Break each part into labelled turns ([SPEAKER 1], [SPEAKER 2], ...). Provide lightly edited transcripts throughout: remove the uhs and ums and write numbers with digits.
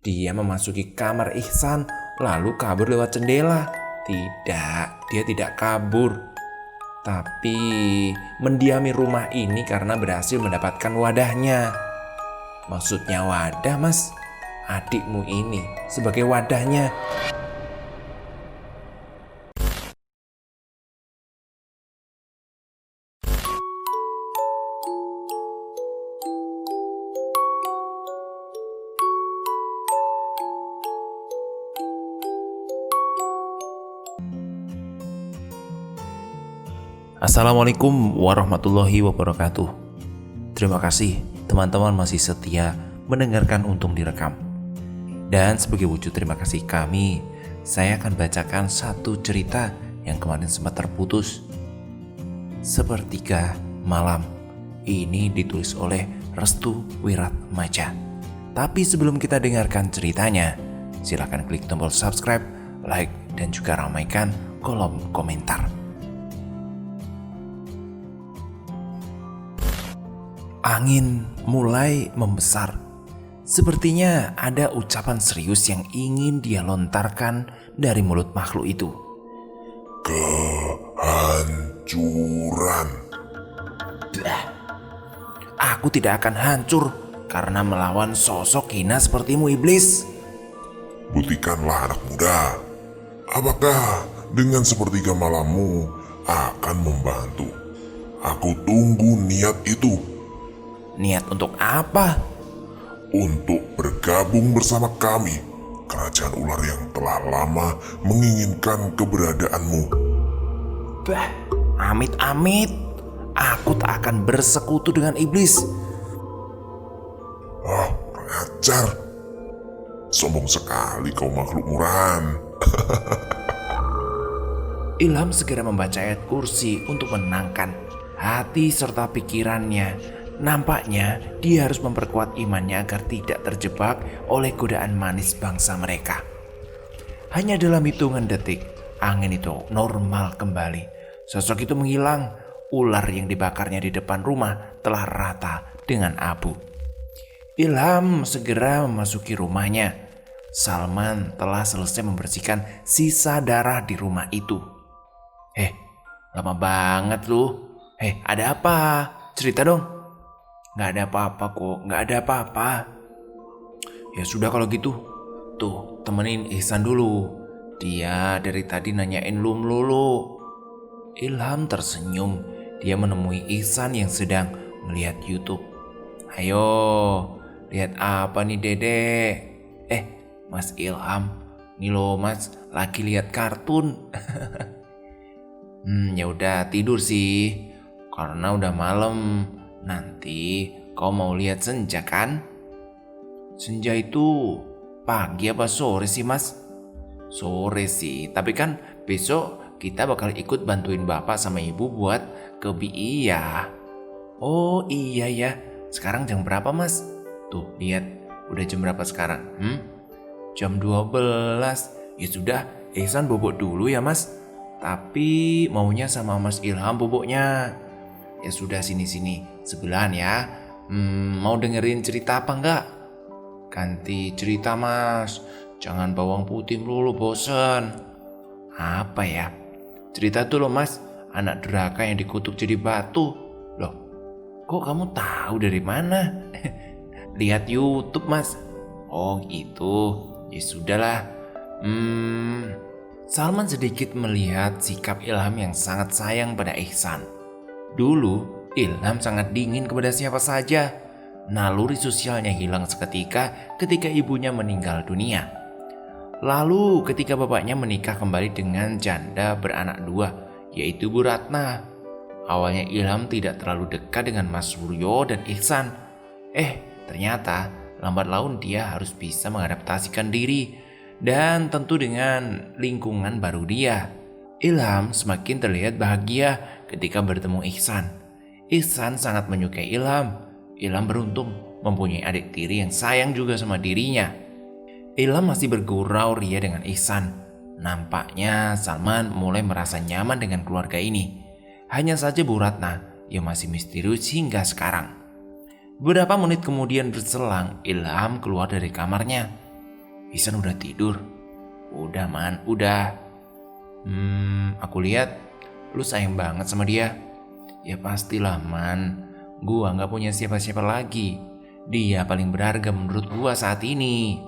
[SPEAKER 1] Dia memasuki kamar Ihsan lalu kabur lewat jendela. Tidak, dia tidak kabur, tapi mendiami rumah ini karena berhasil mendapatkan wadahnya. Maksudnya wadah, Mas? Adikmu ini sebagai wadahnya. Assalamualaikum warahmatullahi wabarakatuh. Terima kasih teman-teman masih setia mendengarkan Untung Direkam. Dan sebagai wujud terima kasih kami, saya akan bacakan satu cerita yang kemarin sempat terputus. Sepertiga Malam. Ini ditulis oleh Restu Wiratmaja. Tapi sebelum kita dengarkan ceritanya, silakan klik tombol subscribe, like, dan juga ramaikan kolom komentar. Angin mulai membesar. Sepertinya ada ucapan serius yang ingin dia lontarkan dari mulut makhluk itu.
[SPEAKER 2] Kehancuran.
[SPEAKER 1] Aku tidak akan hancur karena melawan sosok hina sepertimu, iblis.
[SPEAKER 2] Buktikanlah anak muda. Apakah dengan sepertiga malammu akan membantu? Aku tunggu niat itu.
[SPEAKER 1] Niat untuk apa?
[SPEAKER 2] Untuk bergabung bersama kami, kerajaan ular yang telah lama menginginkan keberadaanmu.
[SPEAKER 1] Amit-amit. Aku tak akan bersekutu dengan iblis.
[SPEAKER 2] Kurang ajar. Sombong sekali kau makhluk murahan.
[SPEAKER 1] Ilham segera membaca ayat kursi untuk menenangkan hati serta pikirannya. Nampaknya dia harus memperkuat imannya agar tidak terjebak oleh godaan manis bangsa mereka. Hanya dalam hitungan detik, angin itu normal kembali. Sosok itu menghilang. Ular yang dibakarnya di depan rumah telah rata dengan abu. Ilham segera memasuki rumahnya. Salman telah selesai membersihkan sisa darah di rumah itu. Lama banget lu. Ada apa? Cerita dong. Gak ada apa-apa kok, gak ada apa-apa. Ya sudah kalau gitu. Tuh, temenin Ihsan dulu. Dia dari tadi nanyain lu melulu. Ilham tersenyum. Dia menemui Ihsan yang sedang melihat YouTube. Ayo, lihat apa nih Dedek? Mas Ilham. Nih lo mas, lagi lihat kartun. Ya udah tidur sih. Karena udah malam. Nanti kau mau lihat senja kan? Senja itu pagi apa sore sih mas? Sore sih, tapi kan besok kita bakal ikut bantuin bapak sama ibu buat ke BI ya. Oh iya ya, sekarang jam berapa mas? Tuh lihat, udah jam berapa sekarang? Jam 12. Ya sudah, Ihsan bobok dulu ya mas. Tapi maunya sama Mas Ilham boboknya. Ya sudah sini-sini, sebelahan ya. Mau dengerin cerita apa enggak? Ganti cerita mas, jangan bawang putih melulu, bosen. Apa ya? Cerita tuh loh mas, anak durhaka yang dikutuk jadi batu. Loh, kok kamu tahu dari mana? Lihat YouTube mas. Oh gitu, ya sudahlah. Salman sedikit melihat sikap Ilham yang sangat sayang pada Ihsan. Dulu, Ilham sangat dingin kepada siapa saja. Naluri sosialnya hilang seketika ketika ibunya meninggal dunia. Lalu ketika bapaknya menikah kembali dengan janda beranak 2, yaitu Bu Ratna. Awalnya Ilham tidak terlalu dekat dengan Mas Suryo dan Ihsan. Ternyata lambat laun dia harus bisa mengadaptasikan diri. Dan tentu dengan lingkungan baru dia. Ilham semakin terlihat bahagia ketika bertemu Ihsan. Ihsan sangat menyukai Ilham. Ilham beruntung mempunyai adik tiri yang sayang juga sama dirinya. Ilham masih bergurau ria dengan Ihsan. Nampaknya Salman mulai merasa nyaman dengan keluarga ini. Hanya saja Bu Ratna yang masih misterius hingga sekarang. Beberapa menit kemudian berselang, Ilham keluar dari kamarnya. Ihsan udah tidur? Udah man, udah. Aku lihat lu sayang banget sama dia. Ya pastilah man, gua gak punya siapa-siapa lagi. Dia paling berharga menurut gua saat ini.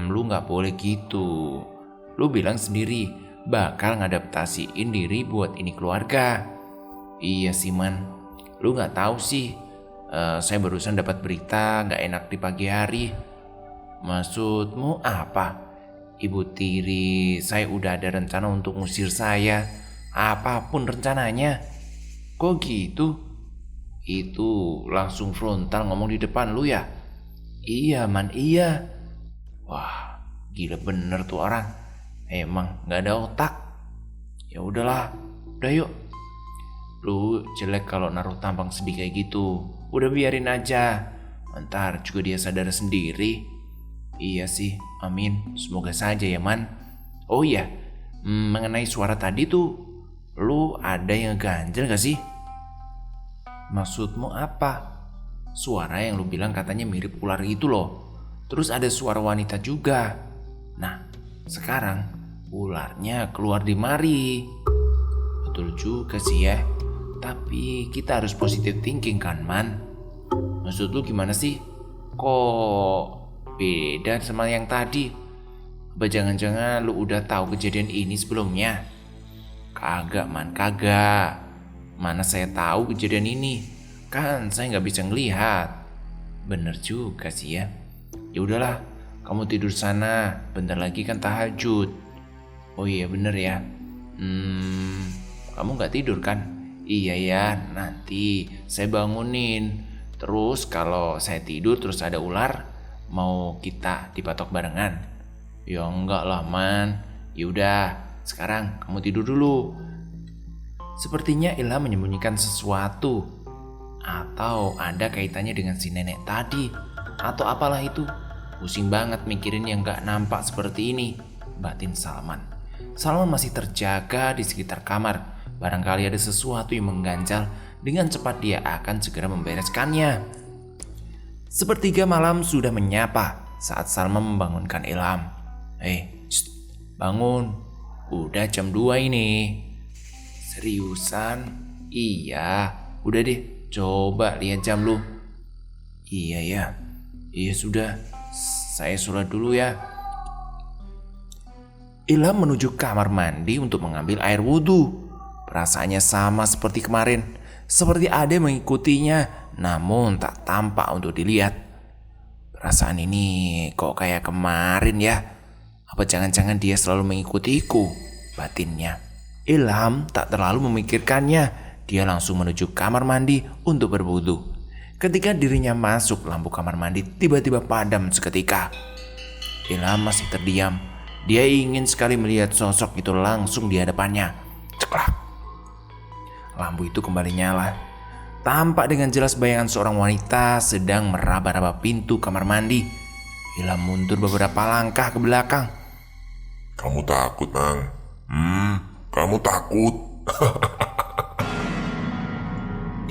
[SPEAKER 1] Lu gak boleh gitu. Lu bilang sendiri bakal ngadaptasiin diri buat ini keluarga. Iya sih man, lu gak tahu sih. Saya barusan dapat berita gak enak di pagi hari. Maksudmu apa? Ibu tiri saya udah ada rencana untuk ngusir saya. Apapun rencananya. Kok gitu? Itu langsung frontal ngomong di depan lu ya? Iya man, iya. Wah, gila bener tuh orang. Emang gak ada otak. Ya udahlah, udah yuk. Lu jelek kalau naruh tampang sedih kayak gitu. Udah biarin aja. Ntar juga dia sadar sendiri. Iya sih, amin. Semoga saja ya man. Oh iya, mengenai suara tadi tuh, lu ada yang ganjel gak sih? Maksudmu apa? Suara yang lu bilang katanya mirip ular gitu loh. Terus ada suara wanita juga. Nah, sekarang ularnya keluar di mari. Betul juga sih ya. Tapi kita harus positive thinking kan man. Maksud lu gimana sih? Kok beda sama yang tadi? Apa jangan-jangan lu udah tahu kejadian ini sebelumnya? Kagak man, kagak. Mana saya tahu kejadian ini? Kan saya nggak bisa ngelihat. Bener juga sih ya. Ya udahlah, kamu tidur sana. Bentar lagi kan tahajud. Oh iya bener ya. Kamu nggak tidur kan? Iya ya, nanti saya bangunin. Terus kalau saya tidur terus ada ular, mau kita dipatok barengan? Ya enggak lah man. Yaudah, sekarang kamu tidur dulu. Sepertinya Ilham menyembunyikan sesuatu. Atau ada kaitannya dengan si nenek tadi. Atau apalah itu. Pusing banget mikirin yang gak nampak seperti ini, batin Salman. Salman masih terjaga di sekitar kamar. Barangkali ada sesuatu yang mengganjal. Dengan cepat dia akan segera membereskannya. Sepertiga malam sudah menyapa saat Salman membangunkan Ilham. Bangun. Udah jam 2 ini. Seriusan? Iya. Udah deh, coba lihat jam lu. Iya ya. Iya sudah. Saya sholat dulu ya. Ilham menuju kamar mandi untuk mengambil air wudhu. Perasaannya sama seperti kemarin. Seperti ada yang mengikutinya, namun tak tampak untuk dilihat. Perasaan ini kok kayak kemarin ya? Apa jangan-jangan dia selalu mengikutiku? Batinnya. Ilham tak terlalu memikirkannya. Dia langsung menuju kamar mandi untuk berwudu. Ketika dirinya masuk, lampu kamar mandi tiba-tiba padam seketika. Ilham masih terdiam. Dia ingin sekali melihat sosok itu langsung di hadapannya. Ceklak. Lampu itu kembali nyala. Tampak dengan jelas bayangan seorang wanita sedang meraba-raba pintu kamar mandi. Ilham mundur beberapa langkah ke belakang.
[SPEAKER 2] Kamu takut, Nang? Kamu takut?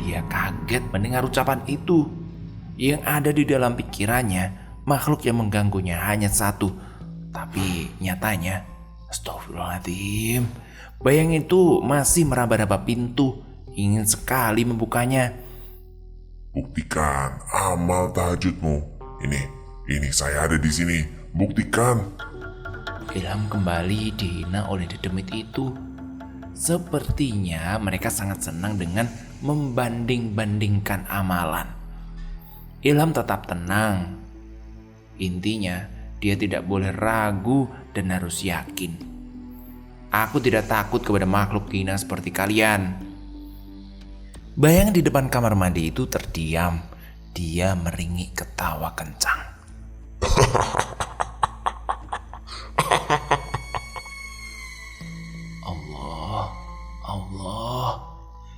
[SPEAKER 1] Dia kaget mendengar ucapan itu. Yang ada di dalam pikirannya, makhluk yang mengganggunya hanya satu. Tapi nyatanya, astagfirullahaladzim, bayang itu masih meraba-raba pintu, ingin sekali membukanya.
[SPEAKER 2] Buktikan amal tahajudmu. Ini saya ada di sini. Buktikan.
[SPEAKER 1] Ilham kembali dihina oleh dedemit itu. Sepertinya mereka sangat senang dengan membanding-bandingkan amalan. Ilham tetap tenang. Intinya, dia tidak boleh ragu dan harus yakin. Aku tidak takut kepada makhluk hina seperti kalian. Bayangan di depan kamar mandi itu terdiam. Dia meringik ketawa kencang. Allah.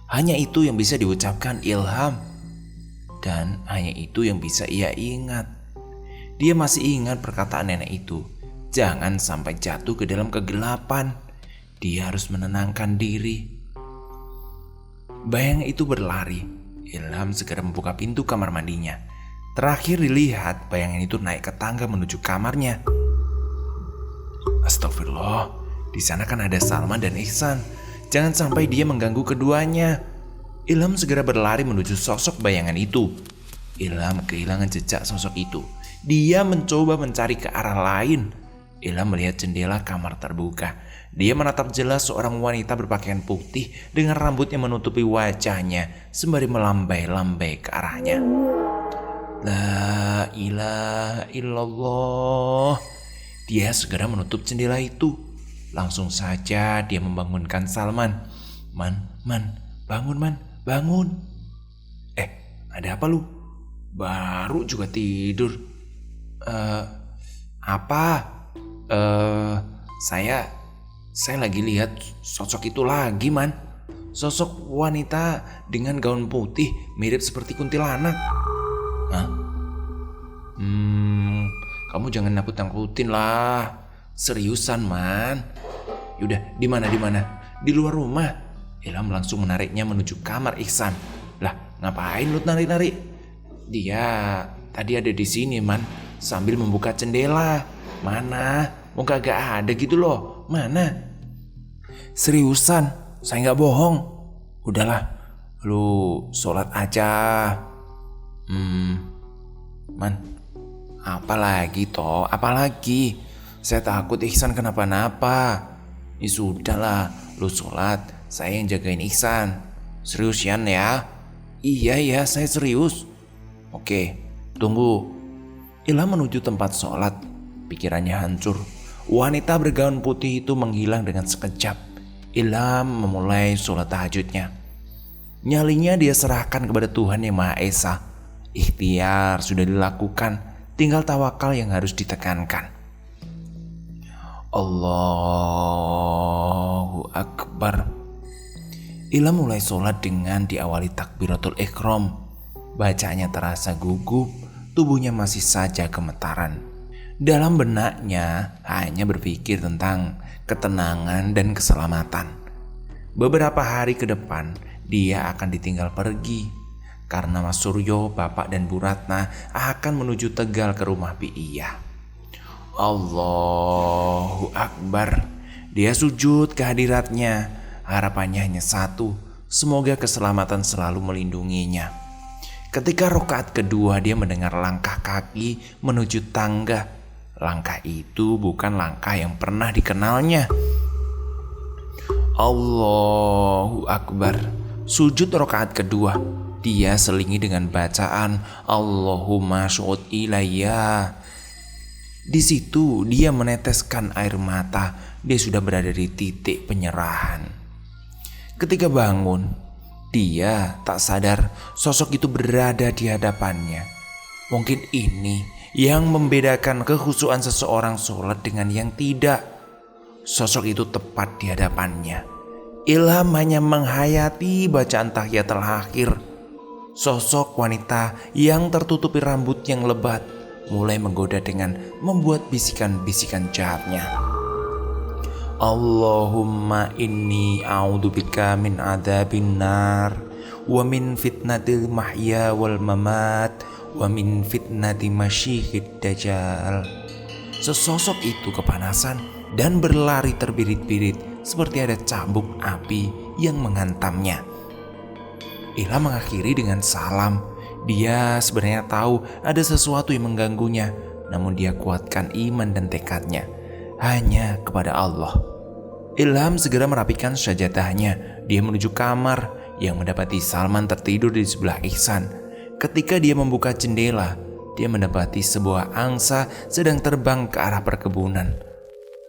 [SPEAKER 1] Hanya itu yang bisa diucapkan Ilham. Dan hanya itu yang bisa ia ingat. Dia masih ingat perkataan nenek itu. Jangan sampai jatuh ke dalam kegelapan. Dia harus menenangkan diri. Bayangan itu berlari. Ilham segera membuka pintu kamar mandinya. Terakhir dilihat bayangan itu naik ke tangga menuju kamarnya. Astagfirullah, di sana kan ada Salman dan Ihsan. Jangan sampai dia mengganggu keduanya. Ilham segera berlari menuju sosok bayangan itu. Ilham kehilangan jejak sosok itu. Dia mencoba mencari ke arah lain. Ilham melihat jendela kamar terbuka. Dia menatap jelas seorang wanita berpakaian putih dengan rambutnya menutupi wajahnya sembari melambai-lambai ke arahnya. La ilaha illallah. Dia segera menutup jendela itu. Langsung saja dia membangunkan Salman. Man, bangun Man, bangun. Ada apa lu? Baru juga tidur. Apa? Saya lagi lihat sosok itu lagi, Man. Sosok wanita dengan gaun putih mirip seperti kuntilanak. Hah? Kamu jangan nakut-nakutin lah. Seriusan, Man. Yaudah, di mana? Di luar rumah. Ilham langsung menariknya menuju kamar Ihsan. Lah, ngapain lu narik-narik? Dia tadi ada di sini, Man, sambil membuka jendela. Mana? Oh, kagak ada gitu loh. Mana? Seriusan, saya nggak bohong. Udahlah, lu sholat aja. Man, apalagi toh? Apalagi? Saya takut Ihsan kenapa-napa. Ya sudahlah, lu sholat, saya yang jagain Ihsan. Serius Yan ya? Iya, saya serius. Oke, tunggu. Ilham menuju tempat sholat. Pikirannya hancur. Wanita bergaun putih itu menghilang dengan sekejap. Ilham memulai sholat tahajudnya. Nyalinya dia serahkan kepada Tuhan Yang Maha Esa. Ikhtiar sudah dilakukan, tinggal tawakal yang harus ditekankan. Allahu Akbar. Ilham mulai sholat dengan diawali takbiratul ihram. Bacaannya terasa gugup, tubuhnya masih saja gemetaran. Dalam benaknya hanya berpikir tentang ketenangan dan keselamatan. Beberapa hari ke depan dia akan ditinggal pergi karena Mas Suryo, Bapak dan Bu Ratna akan menuju Tegal ke rumah Pi'iyah. Allahu Akbar. Dia sujud ke hadiratnya. Harapannya hanya satu, semoga keselamatan selalu melindunginya. Ketika rakaat kedua dia mendengar langkah kaki menuju tangga. Langkah itu bukan langkah yang pernah dikenalnya. Allahu Akbar. Sujud rakaat kedua, dia selingi dengan bacaan Allahumma syu'ud ilayya. Di situ dia meneteskan air mata. Dia sudah berada di titik penyerahan. Ketika bangun, dia tak sadar sosok itu berada di hadapannya. Mungkin ini yang membedakan kekhusyuan seseorang sholat dengan yang tidak. Sosok itu tepat di hadapannya. Ilham hanya menghayati bacaan tahiyatul akhir. Sosok wanita yang tertutupi rambut yang lebat mulai menggoda dengan membuat bisikan-bisikan jahatnya. Allahumma inni a'udzubika min adzabin nar wa min fitnatil mahya wal mamat wa min fitnati masyihid dajjal. Sesosok itu kepanasan dan berlari terbirit-birit seperti ada cambuk api yang menghantamnya. Ilham mengakhiri dengan salam. Dia sebenarnya tahu ada sesuatu yang mengganggunya, namun dia kuatkan iman dan tekadnya hanya kepada Allah. Ilham segera merapikan sajadahnya. Dia menuju kamar yang mendapati Salman tertidur di sebelah Ihsan. Ketika dia membuka jendela, dia mendapati sebuah angsa sedang terbang ke arah perkebunan.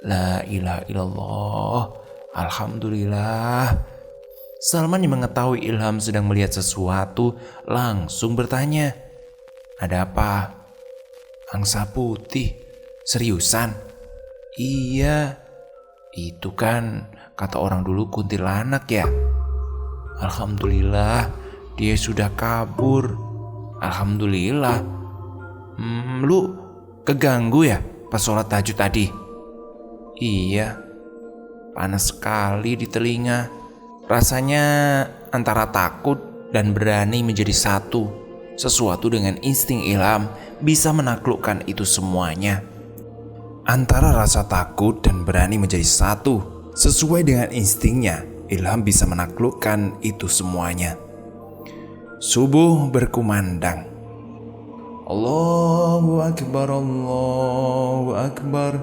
[SPEAKER 1] La ilaha illallah, alhamdulillah. Salman yang mengetahui Ilham sedang melihat sesuatu langsung bertanya, "Ada apa?" "Angsa putih." "Seriusan?" "Iya, itu kan kata orang dulu kuntilanak ya." "Alhamdulillah, dia sudah kabur." "Alhamdulillah." Lu keganggu ya pas sholat tahajud tadi?" "Iya, panas sekali di telinga. Rasanya antara takut dan berani menjadi satu. Sesuatu dengan insting Ilham bisa menaklukkan itu semuanya." Antara rasa takut dan berani menjadi satu. Sesuai dengan instingnya, Ilham bisa menaklukkan itu semuanya. Subuh berkumandang. Allahu Akbar, Allahu Akbar,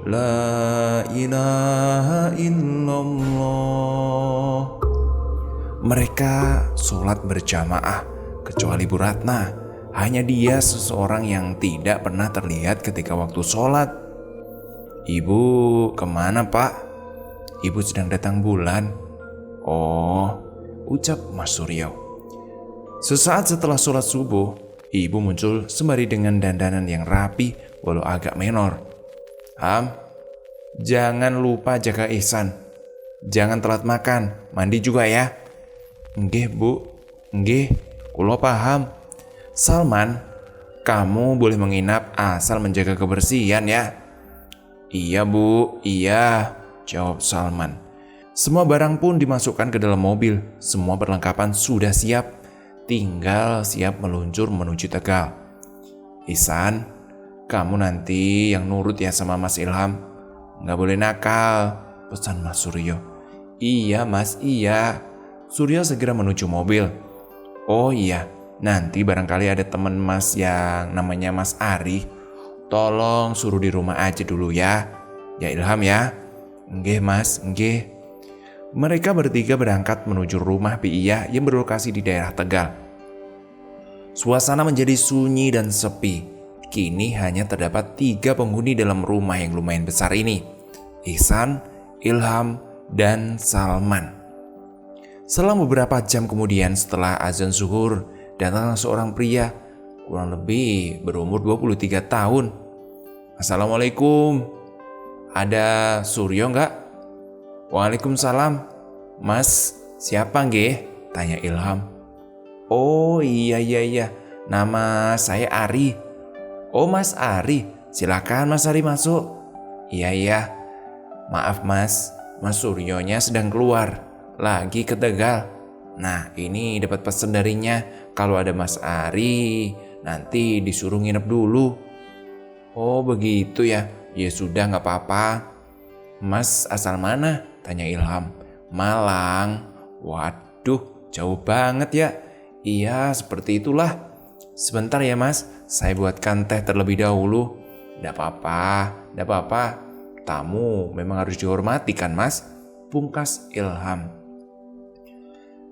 [SPEAKER 1] La ilaha illallah. Mereka sholat berjamaah, kecuali Bu Ratna. Hanya dia seseorang yang tidak pernah terlihat ketika waktu sholat. Ibu kemana Pak? Ibu sedang datang bulan. Oh, ucap Mas Suryo. Sesaat setelah sholat subuh, ibu muncul sembari dengan dandanan yang rapi walau agak menor. Ham, jangan lupa jaga Ihsan. Jangan telat makan, mandi juga ya. Nggih Bu, nggih, kulo paham. Salman, kamu boleh menginap asal menjaga kebersihan ya. Iya Bu, iya, jawab Salman. Semua barang pun dimasukkan ke dalam mobil. Semua perlengkapan sudah siap. Tinggal siap meluncur menuju Tegal. Ihsan, kamu nanti yang nurut ya sama Mas Ilham. Nggak boleh nakal, pesan Mas Suryo. Iya Mas, iya. Suryo segera menuju mobil. Oh iya, nanti barangkali ada teman Mas yang namanya Mas Ari. Tolong suruh di rumah aja dulu ya. Ya Ilham ya. Nggih Mas, nggih. Mereka bertiga berangkat menuju rumah Bi'iyah yang berlokasi di daerah Tegal. Suasana menjadi sunyi dan sepi. Kini hanya terdapat 3 penghuni dalam rumah yang lumayan besar ini. Ihsan, Ilham, dan Salman. Selang beberapa jam kemudian setelah azan zuhur, datanglah seorang pria kurang lebih berumur 23 tahun. Assalamualaikum. Ada Suryo nggak? Waalaikumsalam. Mas, siapa nggih? Tanya Ilham. Oh iya. Nama saya Ari. Oh Mas Ari, silakan Mas Ari masuk. Iya. Maaf Mas Suryonya sedang keluar. Lagi ke Tegal. Nah ini dapat pesan darinya. Kalau ada Mas Ari, nanti disuruh nginep dulu. Oh begitu ya. Ya sudah gak apa-apa. Mas asal mana? Tanya Ilham. Malang. Waduh, jauh banget ya. Iya, seperti itulah. Sebentar ya Mas, saya buatkan teh terlebih dahulu. Gak apa-apa. Tamu memang harus dihormati kan Mas? Pungkas Ilham.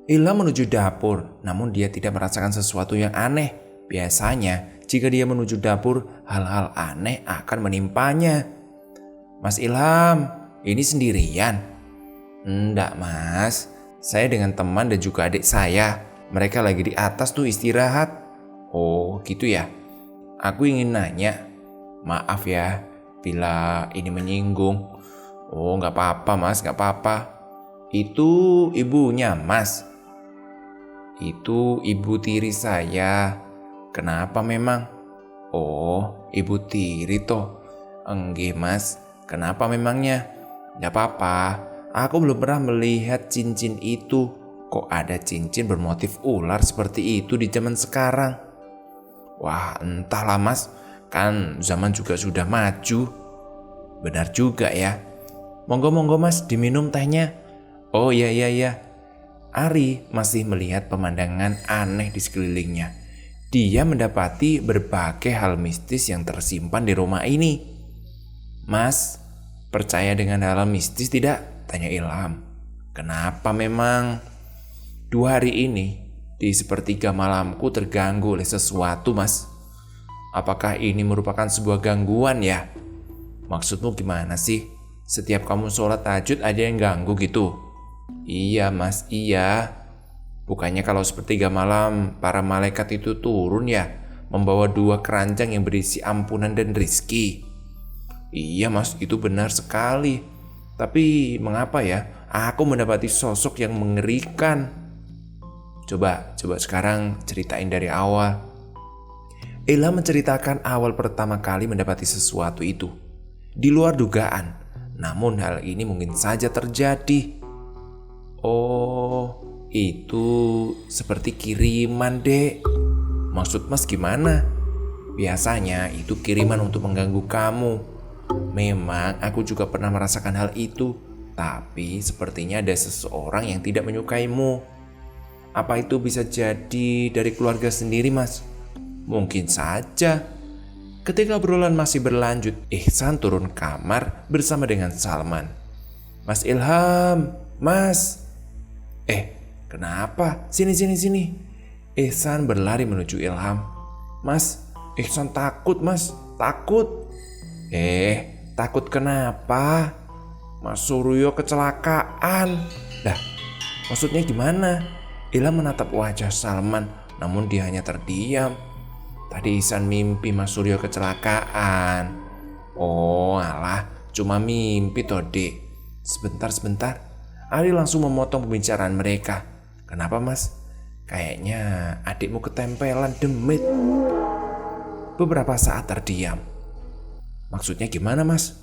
[SPEAKER 1] Ilham menuju dapur, namun dia tidak merasakan sesuatu yang aneh. Biasanya, jika dia menuju dapur, hal-hal aneh akan menimpanya. Mas Ilham, ini sendirian? Enggak Mas, saya dengan teman dan juga adik saya. Mereka lagi di atas tuh istirahat. Oh gitu ya. Aku ingin nanya. Maaf ya, bila ini menyinggung. Oh gak apa-apa Mas, gak apa-apa. Itu ibunya Mas? Itu ibu tiri saya. Kenapa memang? Oh, ibu tiri toh. Enggih Mas, kenapa memangnya? Gak apa-apa, aku belum pernah melihat cincin itu. Kok ada cincin bermotif ular seperti itu di zaman sekarang? Wah, entahlah Mas, kan zaman juga sudah maju. Benar juga ya. Monggo Mas, diminum tehnya. Oh iya. Ari masih melihat pemandangan aneh di sekelilingnya. Dia mendapati berbagai hal mistis yang tersimpan di rumah ini. Mas, percaya dengan hal mistis tidak? Tanya Ilham. Kenapa memang? 2 hari ini, di sepertiga malamku terganggu oleh sesuatu Mas. Apakah ini merupakan sebuah gangguan ya? Maksudmu gimana sih? Setiap kamu sholat tahajud ada yang ganggu gitu? Iya Mas, iya. Bukannya kalau sepertiga malam para malaikat itu turun ya, membawa 2 keranjang yang berisi ampunan dan rizki. Iya Mas, itu benar sekali. Tapi mengapa ya aku mendapati sosok yang mengerikan? Coba sekarang ceritain dari awal. Ella menceritakan awal pertama kali mendapati sesuatu itu. Di luar dugaan, namun hal ini mungkin saja terjadi. Oh, itu seperti kiriman dek. Maksud Mas gimana? Biasanya itu kiriman untuk mengganggu kamu. Memang aku juga pernah merasakan hal itu, tapi sepertinya ada seseorang yang tidak menyukaimu. Apa itu bisa jadi dari keluarga sendiri, Mas? Mungkin saja. Ketika obrolan masih berlanjut, Ihsan turun kamar bersama dengan Salman. Mas Ilham, Mas. Kenapa? Sini. Ihsan berlari menuju Ilham. Mas, Ihsan takut, Mas. Takut. Takut kenapa? Mas Suryo kecelakaan. Dah, maksudnya gimana? Ilham menatap wajah Salman, namun dia hanya terdiam. Tadi Ihsan mimpi Mas Suryo kecelakaan. Oh alah, cuma mimpi toh dek. Sebentar. Ari langsung memotong pembicaraan mereka. Kenapa Mas? Kayaknya adikmu ketempelan demit. Beberapa saat terdiam. Maksudnya gimana Mas?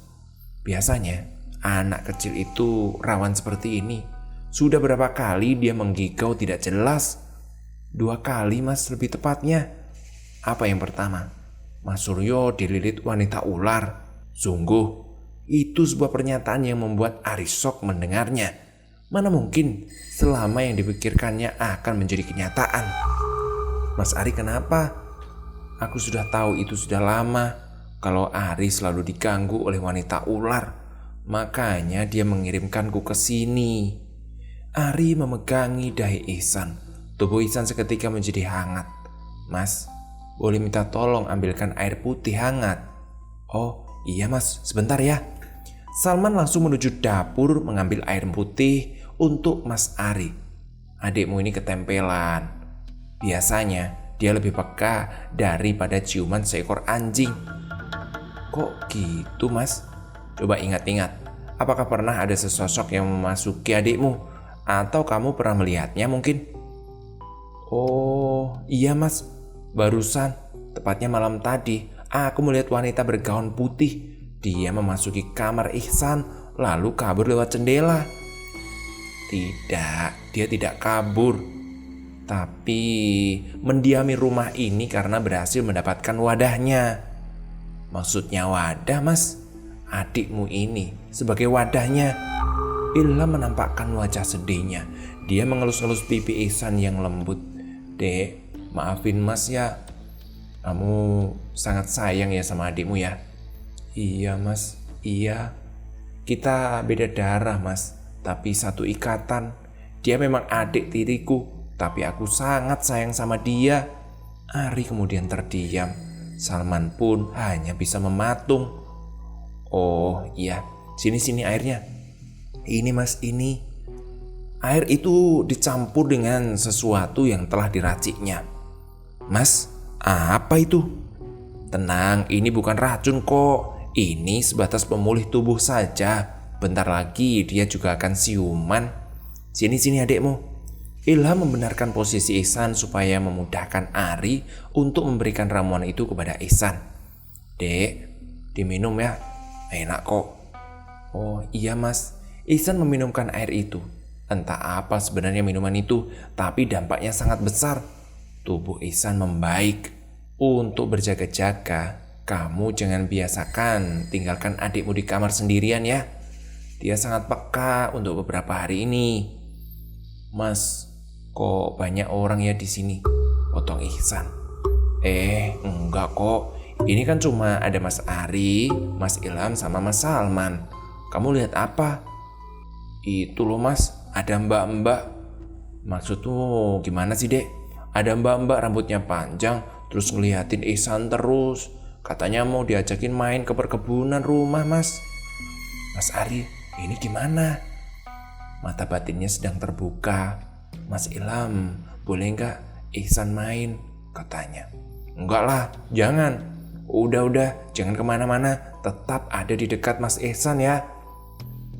[SPEAKER 1] Biasanya anak kecil itu rawan seperti ini. Sudah berapa kali dia menggigau tidak jelas? 2 kali Mas, lebih tepatnya. Apa yang pertama? Mas Suryo dililit wanita ular. Sungguh, itu sebuah pernyataan yang membuat Ari shock mendengarnya. Mana mungkin selama yang dipikirkannya akan menjadi kenyataan. Mas Ari kenapa? Aku sudah tahu itu sudah lama. Kalau Ari selalu diganggu oleh wanita ular, makanya dia mengirimkanku ke sini. Ari memegangi dahi Ihsan. Tubuh Ihsan seketika menjadi hangat. Mas, boleh minta tolong ambilkan air putih hangat? Oh iya Mas, sebentar ya. Salman langsung menuju dapur mengambil air putih untuk Mas Ari. Adikmu ini ketempelan. Biasanya dia lebih peka daripada ciuman seekor anjing. Kok gitu Mas? Coba ingat-ingat, apakah pernah ada sesosok yang memasuki adikmu? Atau kamu pernah melihatnya mungkin? Oh iya Mas, barusan, tepatnya malam tadi, aku melihat wanita bergaun putih. Dia memasuki kamar Ihsan lalu kabur lewat jendela. Tidak, dia tidak kabur, tapi mendiami rumah ini karena berhasil mendapatkan wadahnya. Maksudnya wadah Mas? Adikmu ini sebagai wadahnya. Ilham menampakkan wajah sedihnya. Dia mengelus-elus pipi Ihsan yang lembut. Dek, maafin Mas ya. Kamu sangat sayang ya sama adikmu ya. Iya Mas, iya. Kita beda darah Mas, tapi satu ikatan. Dia memang adik tiriku, tapi aku sangat sayang sama dia. Ari kemudian terdiam. Salman pun hanya bisa mematung. Oh iya, sini airnya. Ini Mas, ini. Air itu dicampur dengan sesuatu yang telah diraciknya. Mas, apa itu? Tenang, ini bukan racun kok. Ini sebatas pemulih tubuh saja. Bentar lagi dia juga akan siuman. Sini adikmu. Ilham membenarkan posisi Ihsan supaya memudahkan Ari untuk memberikan ramuan itu kepada Ihsan. Dek, diminum ya. Enak kok. Oh iya Mas. Ihsan meminumkan air itu. Entah apa sebenarnya minuman itu, tapi dampaknya sangat besar. Tubuh Ihsan membaik. Untuk berjaga-jaga, kamu jangan biasakan tinggalkan adikmu di kamar sendirian ya. Dia sangat peka untuk beberapa hari ini. Mas, kok banyak orang ya di sini? Potong Ihsan. Enggak kok. Ini kan cuma ada Mas Ari, Mas Ilham sama Mas Salman. Kamu lihat apa? Itu loh Mas, ada mbak-mbak. Maksudmu gimana sih dek? Ada mbak-mbak rambutnya panjang, terus ngeliatin Ihsan terus. Katanya mau diajakin main ke perkebunan rumah Mas. Mas Ari, ini gimana? Mata batinnya sedang terbuka. Mas Ilham, boleh nggak Ihsan main? Katanya. Enggak lah, jangan. Udah, jangan kemana-mana. Tetap ada di dekat Mas Ihsan ya.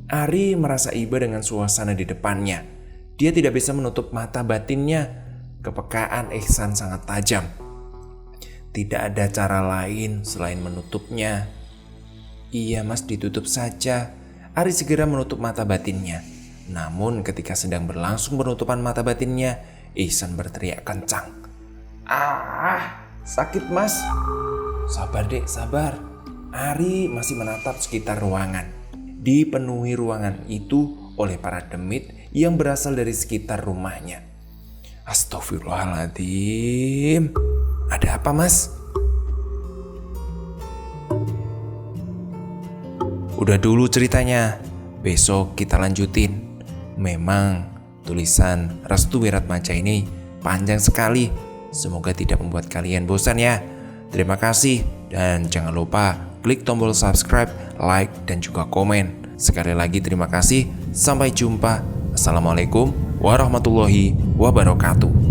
[SPEAKER 1] Ari merasa iba dengan suasana di depannya. Dia tidak bisa menutup mata batinnya. Kepekaan Ihsan sangat tajam. Tidak ada cara lain selain menutupnya. Iya Mas, ditutup saja. Ari segera menutup mata batinnya. Namun ketika sedang berlangsung penutupan mata batinnya, Ihsan berteriak kencang. Sakit Mas. Sabar dek, sabar. Ari masih menatap sekitar ruangan. Dipenuhi ruangan itu oleh para demit yang berasal dari sekitar rumahnya. Astagfirullahaladzim. Ada apa, Mas? Udah dulu ceritanya, besok kita lanjutin. Memang tulisan Restu Wiratmaja ini panjang sekali. Semoga tidak membuat kalian bosan ya. Terima kasih dan jangan lupa klik tombol subscribe, like, dan juga komen. Sekali lagi terima kasih. Sampai jumpa. Assalamualaikum warahmatullahi wabarakatuh.